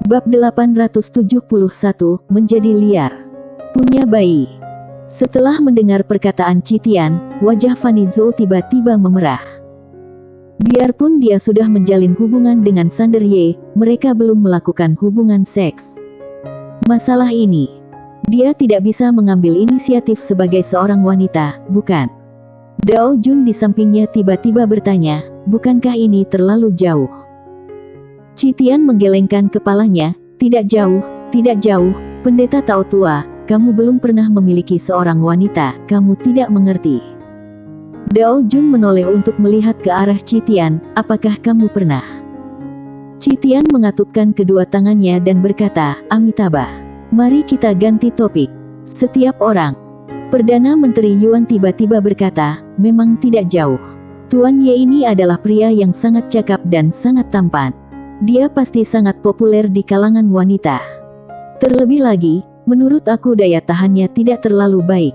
Bab 871, menjadi liar. Punya bayi. Setelah mendengar perkataan Citian, wajah Fanny Zhou tiba-tiba memerah. Biarpun dia sudah menjalin hubungan dengan Sander Ye, mereka belum melakukan hubungan seks. Masalah ini, dia tidak bisa mengambil inisiatif sebagai seorang wanita, bukan? Dao Jun di sampingnya tiba-tiba bertanya, bukankah ini terlalu jauh? Citian menggelengkan kepalanya, tidak jauh, pendeta Tao tua, kamu belum pernah memiliki seorang wanita, kamu tidak mengerti. Dao Jun menoleh untuk melihat ke arah Citian, apakah kamu pernah? Citian mengatupkan kedua tangannya dan berkata, Amitabha. Mari kita ganti topik. Setiap orang. Perdana Menteri Yuan tiba-tiba berkata, memang tidak jauh. Tuan Ye ini adalah pria yang sangat cakap dan sangat tampan. Dia pasti sangat populer di kalangan wanita. Terlebih lagi, menurut aku daya tahannya tidak terlalu baik.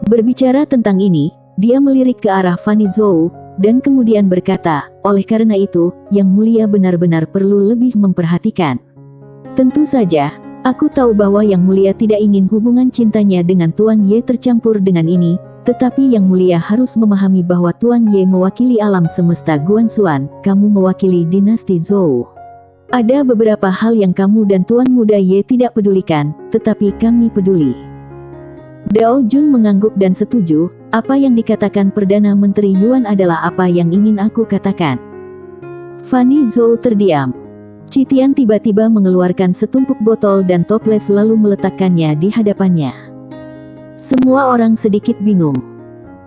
Berbicara tentang ini, dia melirik ke arah Fanny Zhou, dan kemudian berkata, oleh karena itu, Yang Mulia benar-benar perlu lebih memperhatikan. Tentu saja, aku tahu bahwa Yang Mulia tidak ingin hubungan cintanya dengan Tuan Ye tercampur dengan ini, tetapi Yang Mulia harus memahami bahwa Tuan Ye mewakili alam semesta Guanxuan, kamu mewakili dinasti Zhou. Ada beberapa hal yang kamu dan Tuan Muda Ye tidak pedulikan, tetapi kami peduli. Dao Jun mengangguk dan setuju, apa yang dikatakan Perdana Menteri Yuan adalah apa yang ingin aku katakan. Fanny Zhou terdiam. Citian tiba-tiba mengeluarkan setumpuk botol dan toples lalu meletakkannya di hadapannya. Semua orang sedikit bingung.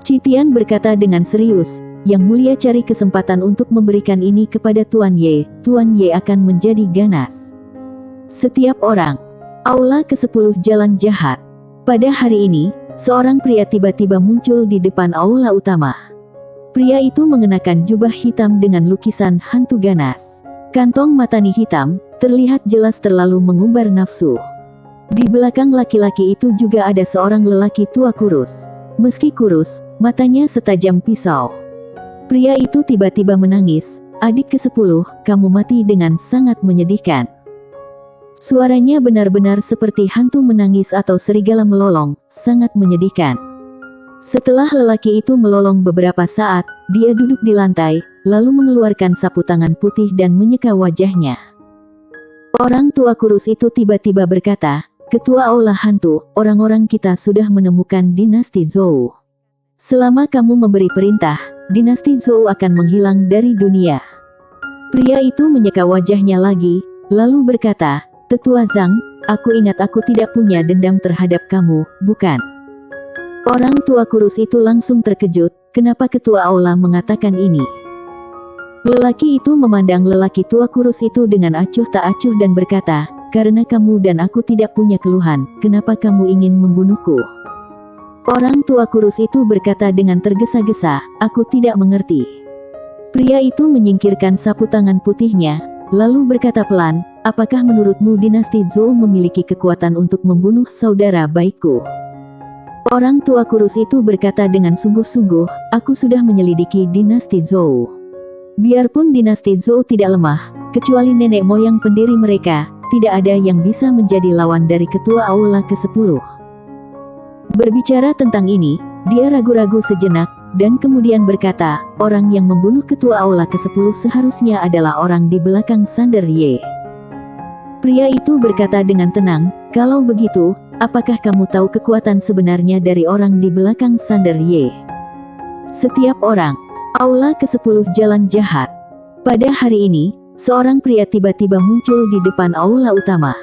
Citian berkata dengan serius, Yang Mulia cari kesempatan untuk memberikan ini kepada Tuan Ye, Tuan Ye akan menjadi ganas. Setiap orang. Aula ke-10 Jalan Jahat. Pada hari ini, seorang pria tiba-tiba muncul di depan aula utama. Pria itu mengenakan jubah hitam dengan lukisan hantu ganas. Kantong matani hitam, terlihat jelas terlalu mengumbar nafsu. Di belakang laki-laki itu juga ada seorang lelaki tua kurus. Meski kurus, matanya setajam pisau. Pria itu tiba-tiba menangis, adik ke-10, kamu mati dengan sangat menyedihkan. Suaranya benar-benar seperti hantu menangis atau serigala melolong, sangat menyedihkan. Setelah lelaki itu melolong beberapa saat, dia duduk di lantai, lalu mengeluarkan sapu tangan putih dan menyeka wajahnya. Orang tua kurus itu tiba-tiba berkata, Ketua Aula Hantu, orang-orang kita sudah menemukan dinasti Zhou. Selama kamu memberi perintah, dinasti Zhou akan menghilang dari dunia. Pria itu menyeka wajahnya lagi, lalu berkata, Tetua Zhang, aku ingat aku tidak punya dendam terhadap kamu, bukan? Orang tua kurus itu langsung terkejut, kenapa Ketua Aula mengatakan ini? Lelaki itu memandang lelaki tua kurus itu dengan acuh tak acuh dan berkata, karena kamu dan aku tidak punya keluhan, kenapa kamu ingin membunuhku? Orang tua kurus itu berkata dengan tergesa-gesa, aku tidak mengerti. Pria itu menyingkirkan sapu tangan putihnya, lalu berkata pelan, apakah menurutmu dinasti Zhou memiliki kekuatan untuk membunuh saudara baikku? Orang tua kurus itu berkata dengan sungguh-sungguh, aku sudah menyelidiki dinasti Zhou. Biarpun dinasti Zhou tidak lemah, kecuali nenek moyang pendiri mereka, tidak ada yang bisa menjadi lawan dari Ketua Aula ke-10. Berbicara tentang ini, dia ragu-ragu sejenak, dan kemudian berkata, orang yang membunuh Ketua Aula ke-10 seharusnya adalah orang di belakang Sander Ye. Pria itu berkata dengan tenang, kalau begitu, apakah kamu tahu kekuatan sebenarnya dari orang di belakang Sander Ye? Setiap orang. Aula ke-10 Jalan Jahat. Pada hari ini, seorang pria tiba-tiba muncul di depan aula utama.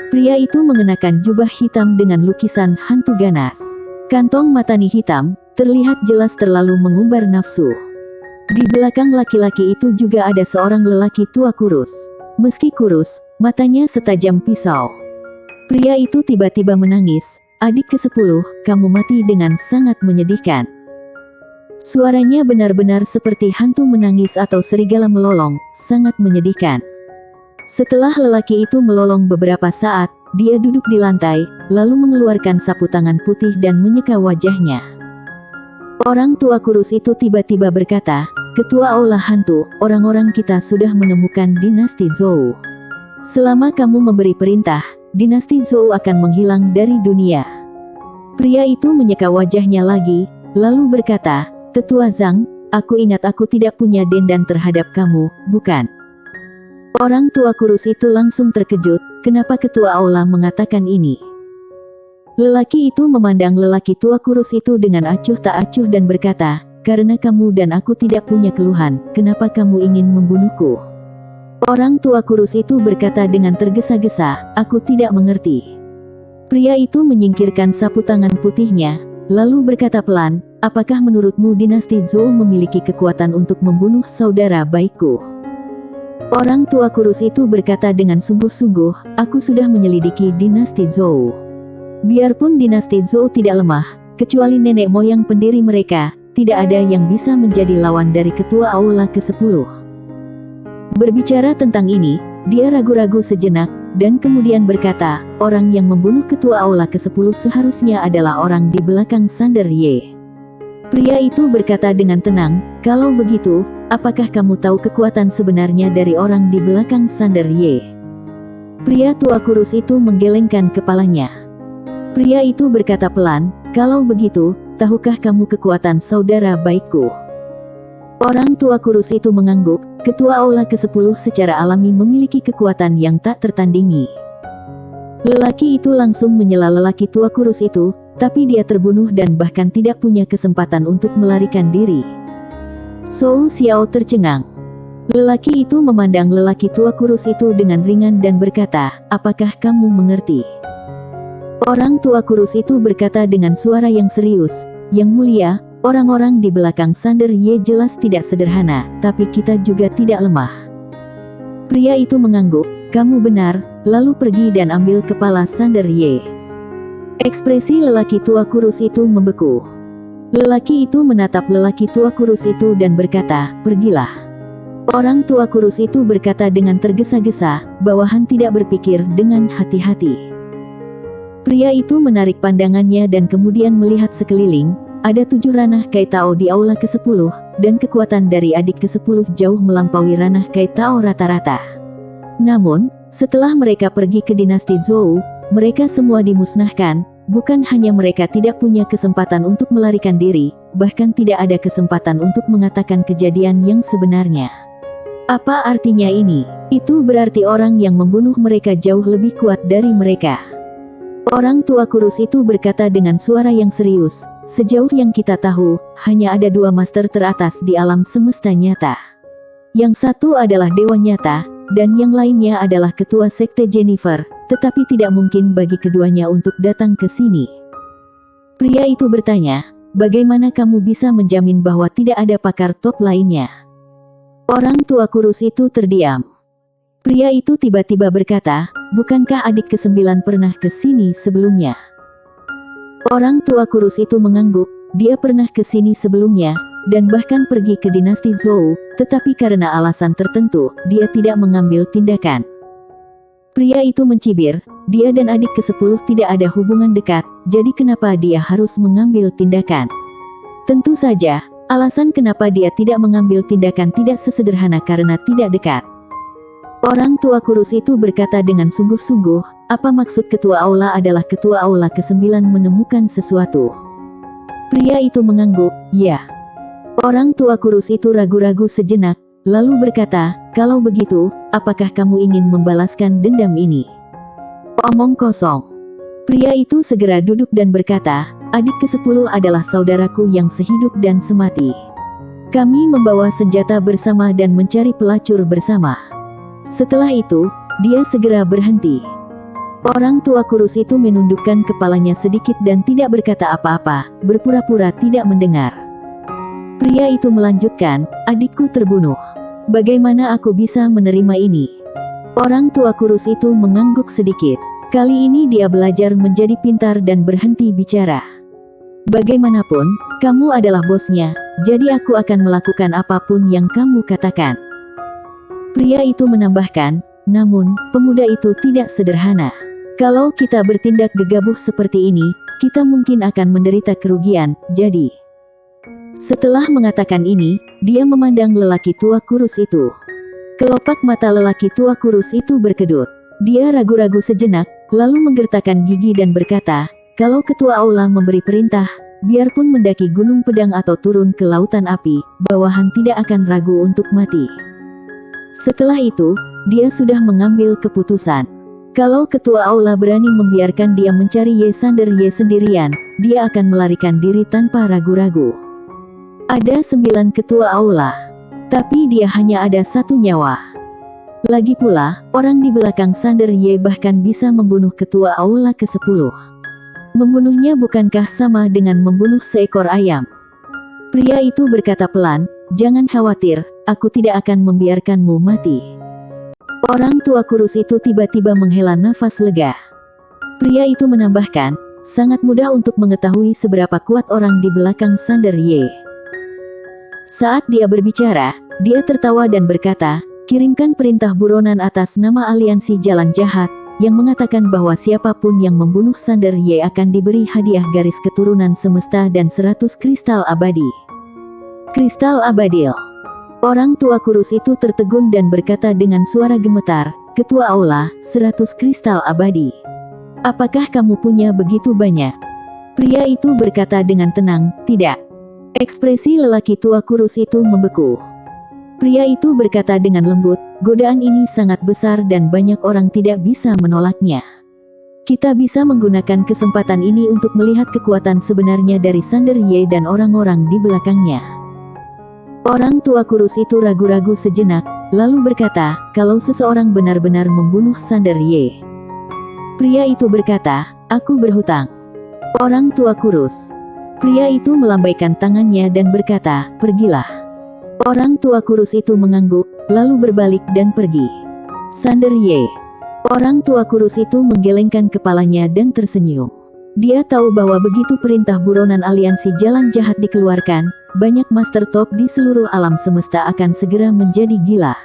Pria itu mengenakan jubah hitam dengan lukisan hantu ganas. Kantong matani hitam, terlihat jelas terlalu mengumbar nafsu. Di belakang laki-laki itu juga ada seorang lelaki tua kurus. Meski kurus, matanya setajam pisau. Pria itu tiba-tiba menangis, adik ke-10, kamu mati dengan sangat menyedihkan. Suaranya benar-benar seperti hantu menangis atau serigala melolong, sangat menyedihkan. Setelah lelaki itu melolong beberapa saat, dia duduk di lantai, lalu mengeluarkan sapu tangan putih dan menyeka wajahnya. Orang tua kurus itu tiba-tiba berkata, Ketua Aula Hantu, orang-orang kita sudah menemukan dinasti Zhou. Selama kamu memberi perintah, dinasti Zhou akan menghilang dari dunia. Pria itu menyeka wajahnya lagi, lalu berkata, Tetua Zhang, aku ingat aku tidak punya dendam terhadap kamu, bukan? Orang tua kurus itu langsung terkejut, kenapa ketua aula mengatakan ini? Lelaki itu memandang lelaki tua kurus itu dengan acuh tak acuh dan berkata, karena kamu dan aku tidak punya keluhan, kenapa kamu ingin membunuhku? Orang tua kurus itu berkata dengan tergesa-gesa, aku tidak mengerti. Pria itu menyingkirkan sapu tangan putihnya, lalu berkata pelan, apakah menurutmu dinasti Zhou memiliki kekuatan untuk membunuh saudara baikku? Orang tua kurus itu berkata dengan sungguh-sungguh, aku sudah menyelidiki dinasti Zhou. Biarpun dinasti Zhou tidak lemah, kecuali nenek moyang pendiri mereka, tidak ada yang bisa menjadi lawan dari ketua aula ke-10. Berbicara tentang ini, dia ragu-ragu sejenak, dan kemudian berkata, orang yang membunuh ketua aula ke-10 seharusnya adalah orang di belakang Sander Ye. Pria itu berkata dengan tenang, kalau begitu, apakah kamu tahu kekuatan sebenarnya dari orang di belakang Sander Ye? Pria tua kurus itu menggelengkan kepalanya. Pria itu berkata pelan, kalau begitu, tahukah kamu kekuatan saudara baikku? Orang tua kurus itu mengangguk, ketua aula ke-10 secara alami memiliki kekuatan yang tak tertandingi. Lelaki itu langsung menyela lelaki tua kurus itu, tapi dia terbunuh dan bahkan tidak punya kesempatan untuk melarikan diri. Zhou Xiao tercengang. Lelaki itu memandang lelaki tua kurus itu dengan ringan dan berkata, apakah kamu mengerti? Orang tua kurus itu berkata dengan suara yang serius, yang mulia, orang-orang di belakang Sander Ye jelas tidak sederhana, tapi kita juga tidak lemah. Pria itu mengangguk, kamu benar, lalu pergi dan ambil kepala Sander Ye. Ekspresi lelaki tua kurus itu membeku. Lelaki itu menatap lelaki tua kurus itu dan berkata, pergilah. Orang tua kurus itu berkata dengan tergesa-gesa, bawahan tidak berpikir dengan hati-hati. Pria itu menarik pandangannya dan kemudian melihat sekeliling. Ada 7 ranah Kai Tao di aula ke-10, dan kekuatan dari adik ke-10 jauh melampaui ranah Kai Tao rata-rata. Namun, setelah mereka pergi ke dinasti Zhou, mereka semua dimusnahkan, bukan hanya mereka tidak punya kesempatan untuk melarikan diri, bahkan tidak ada kesempatan untuk mengatakan kejadian yang sebenarnya. Apa artinya ini? Itu berarti orang yang membunuh mereka jauh lebih kuat dari mereka. Orang tua kurus itu berkata dengan suara yang serius, sejauh yang kita tahu, hanya ada 2 master teratas di alam semesta nyata. Yang satu adalah Dewa Nyata, dan yang lainnya adalah Ketua Sekte Jennifer, tetapi tidak mungkin bagi keduanya untuk datang ke sini. Pria itu bertanya, bagaimana kamu bisa menjamin bahwa tidak ada pakar top lainnya? Orang tua kurus itu terdiam. Pria itu tiba-tiba berkata, bukankah adik ke-9 pernah ke sini sebelumnya? Orang tua kurus itu mengangguk, dia pernah ke sini sebelumnya, dan bahkan pergi ke dinasti Zhou, tetapi karena alasan tertentu, dia tidak mengambil tindakan. Pria itu mencibir, dia dan adik ke-10 tidak ada hubungan dekat, jadi kenapa dia harus mengambil tindakan? Tentu saja, alasan kenapa dia tidak mengambil tindakan tidak sesederhana karena tidak dekat. Orang tua kurus itu berkata dengan sungguh-sungguh, apa maksud ketua aula adalah ketua aula ke-9 menemukan sesuatu? Pria itu mengangguk, ya. Orang tua kurus itu ragu-ragu sejenak, lalu berkata, kalau begitu, apakah kamu ingin membalaskan dendam ini? Omong kosong. Pria itu segera duduk dan berkata, adik ke-10 adalah saudaraku yang sehidup dan semati. Kami membawa senjata bersama dan mencari pelacur bersama. Setelah itu, dia segera berhenti. Orang tua kurus itu menundukkan kepalanya sedikit dan tidak berkata apa-apa, berpura-pura tidak mendengar. Pria itu melanjutkan, adikku terbunuh. Bagaimana aku bisa menerima ini? Orang tua kurus itu mengangguk sedikit. Kali ini dia belajar menjadi pintar dan berhenti bicara. Bagaimanapun, kamu adalah bosnya, jadi aku akan melakukan apapun yang kamu katakan. Pria itu menambahkan, namun, pemuda itu tidak sederhana. Kalau kita bertindak gegabah seperti ini, kita mungkin akan menderita kerugian, jadi. Setelah mengatakan ini, dia memandang lelaki tua kurus itu. Kelopak mata lelaki tua kurus itu berkedut. Dia ragu-ragu sejenak, lalu menggertakkan gigi dan berkata, kalau ketua aula memberi perintah, biarpun mendaki gunung pedang atau turun ke lautan api, bawahan tidak akan ragu untuk mati. Setelah itu, dia sudah mengambil keputusan. Kalau ketua aula berani membiarkan dia mencari Yesander Ye sendirian, dia akan melarikan diri tanpa ragu-ragu. Ada 9 ketua aula, tapi dia hanya ada 1 nyawa. Lagi pula, orang di belakang Sander Ye bahkan bisa membunuh ketua aula ke-10. Membunuhnya bukankah sama dengan membunuh seekor ayam? Pria itu berkata pelan, jangan khawatir, aku tidak akan membiarkanmu mati. Orang tua kurus itu tiba-tiba menghela nafas lega. Pria itu menambahkan, sangat mudah untuk mengetahui seberapa kuat orang di belakang Sander Ye. Saat dia berbicara, dia tertawa dan berkata, kirimkan perintah buronan atas nama aliansi Jalan Jahat, yang mengatakan bahwa siapapun yang membunuh Sander Ye akan diberi hadiah garis keturunan semesta dan 100 kristal abadi. Kristal abadil. Orang tua kurus itu tertegun dan berkata dengan suara gemetar, ketua aula, 100 kristal abadi. Apakah kamu punya begitu banyak? Pria itu berkata dengan tenang, tidak. Ekspresi lelaki tua kurus itu membeku. Pria itu berkata dengan lembut, godaan ini sangat besar dan banyak orang tidak bisa menolaknya. Kita bisa menggunakan kesempatan ini untuk melihat kekuatan sebenarnya dari Sander Ye dan orang-orang di belakangnya. Orang tua kurus itu ragu-ragu sejenak, lalu berkata, kalau seseorang benar-benar membunuh Sander Ye. Pria itu berkata, aku berhutang. Orang tua kurus. Pria itu melambaikan tangannya dan berkata, pergilah. Orang tua kurus itu mengangguk, lalu berbalik dan pergi. Sander Ye. Orang tua kurus itu menggelengkan kepalanya dan tersenyum. Dia tahu bahwa begitu perintah buronan aliansi Jalan Jahat dikeluarkan, banyak master top di seluruh alam semesta akan segera menjadi gila.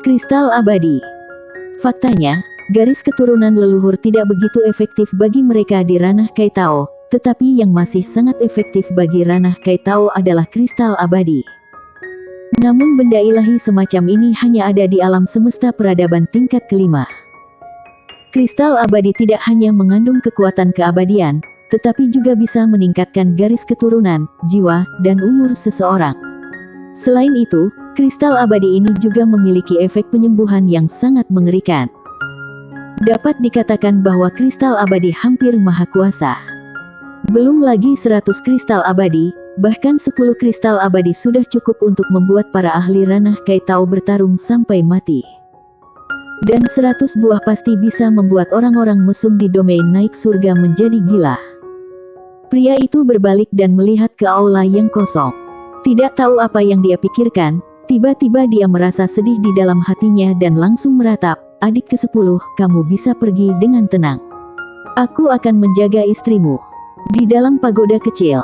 Kristal abadi. Faktanya, garis keturunan leluhur tidak begitu efektif bagi mereka di ranah Kaitao, tetapi yang masih sangat efektif bagi ranah Kaitao adalah kristal abadi. Namun benda ilahi semacam ini hanya ada di alam semesta peradaban tingkat kelima. Kristal abadi tidak hanya mengandung kekuatan keabadian, tetapi juga bisa meningkatkan garis keturunan, jiwa, dan umur seseorang. Selain itu, kristal abadi ini juga memiliki efek penyembuhan yang sangat mengerikan. Dapat dikatakan bahwa kristal abadi hampir maha kuasa. Belum lagi 100 kristal abadi, bahkan 10 kristal abadi sudah cukup untuk membuat para ahli ranah Kaitao bertarung sampai mati. Dan 100 buah pasti bisa membuat orang-orang mesum di domain naik surga menjadi gila. Pria itu berbalik dan melihat ke aula yang kosong. Tidak tahu apa yang dia pikirkan, tiba-tiba dia merasa sedih di dalam hatinya dan langsung meratap, adik ke-10, kamu bisa pergi dengan tenang. Aku akan menjaga istrimu. Di dalam pagoda kecil,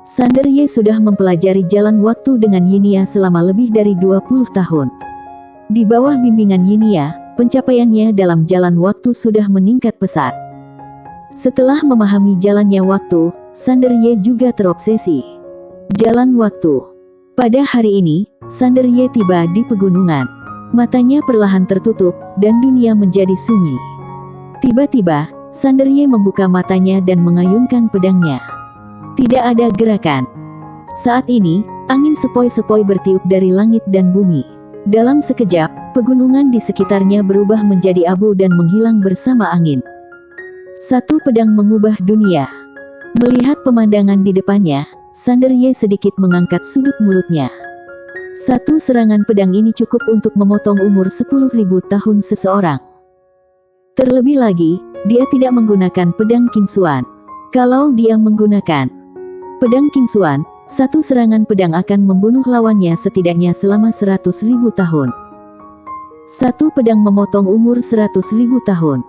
Sander Ye sudah mempelajari jalan waktu dengan Yinia selama lebih dari 20 tahun. Di bawah bimbingan Yinia, pencapaiannya dalam jalan waktu sudah meningkat pesat. Setelah memahami jalannya waktu, Sander Ye juga terobsesi. Jalan waktu. Pada hari ini, Sander Ye tiba di pegunungan. Matanya perlahan tertutup, dan dunia menjadi sunyi. Tiba-tiba, Sander Ye membuka matanya dan mengayunkan pedangnya. Tidak ada gerakan. Saat ini, angin sepoi-sepoi bertiup dari langit dan bumi. Dalam sekejap, pegunungan di sekitarnya berubah menjadi abu dan menghilang bersama angin. Satu pedang mengubah dunia. Melihat pemandangan di depannya, Sander Ye sedikit mengangkat sudut mulutnya. Satu serangan pedang ini cukup untuk memotong umur 10.000 tahun seseorang. Terlebih lagi, dia tidak menggunakan pedang Qingxuan. Kalau dia menggunakan pedang Qingxuan, satu serangan pedang akan membunuh lawannya setidaknya selama 100.000 tahun. Satu pedang memotong umur 100.000 tahun.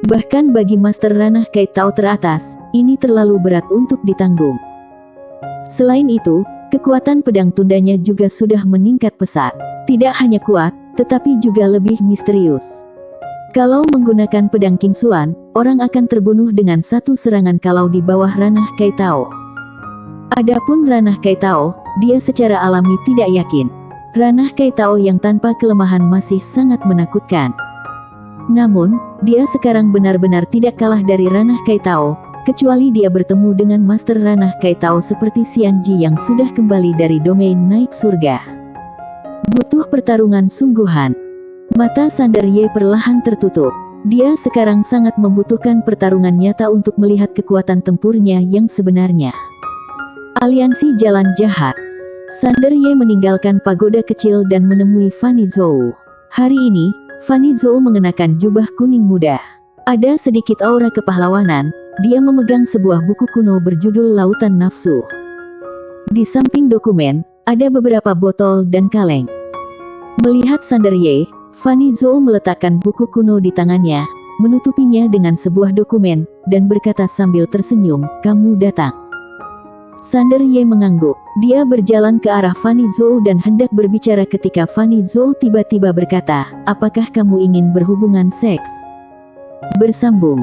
Bahkan bagi master ranah Kaitao teratas, ini terlalu berat untuk ditanggung. Selain itu, kekuatan pedang tundanya juga sudah meningkat pesat. Tidak hanya kuat, tetapi juga lebih misterius. Kalau menggunakan pedang Qingxuan, orang akan terbunuh dengan satu serangan kalau di bawah ranah Kaitao. Adapun ranah Kaitao, dia secara alami tidak yakin. ranah Kaitao yang tanpa kelemahan masih sangat menakutkan. Namun, dia sekarang benar-benar tidak kalah dari ranah Kaitao, kecuali dia bertemu dengan master ranah Kaitao seperti Xianji yang sudah kembali dari domain naik surga. Butuh pertarungan sungguhan. Mata Sander Ye perlahan tertutup. Dia sekarang sangat membutuhkan pertarungan nyata untuk melihat kekuatan tempurnya yang sebenarnya. Aliansi Jalan Jahat. Sander Ye meninggalkan pagoda kecil dan menemui Fanny Zhou. Hari ini, Fanny Zhou mengenakan jubah kuning muda. Ada sedikit aura kepahlawanan, dia memegang sebuah buku kuno berjudul Lautan Nafsu. Di samping dokumen, ada beberapa botol dan kaleng. Melihat Sander Ye, Fanny Zhou meletakkan buku kuno di tangannya, menutupinya dengan sebuah dokumen, dan berkata sambil tersenyum, "Kamu datang." Sander Ye mengangguk. Dia berjalan ke arah Fanny Zhou dan hendak berbicara ketika Fanny Zhou tiba-tiba berkata, "Apakah kamu ingin berhubungan seks?" Bersambung.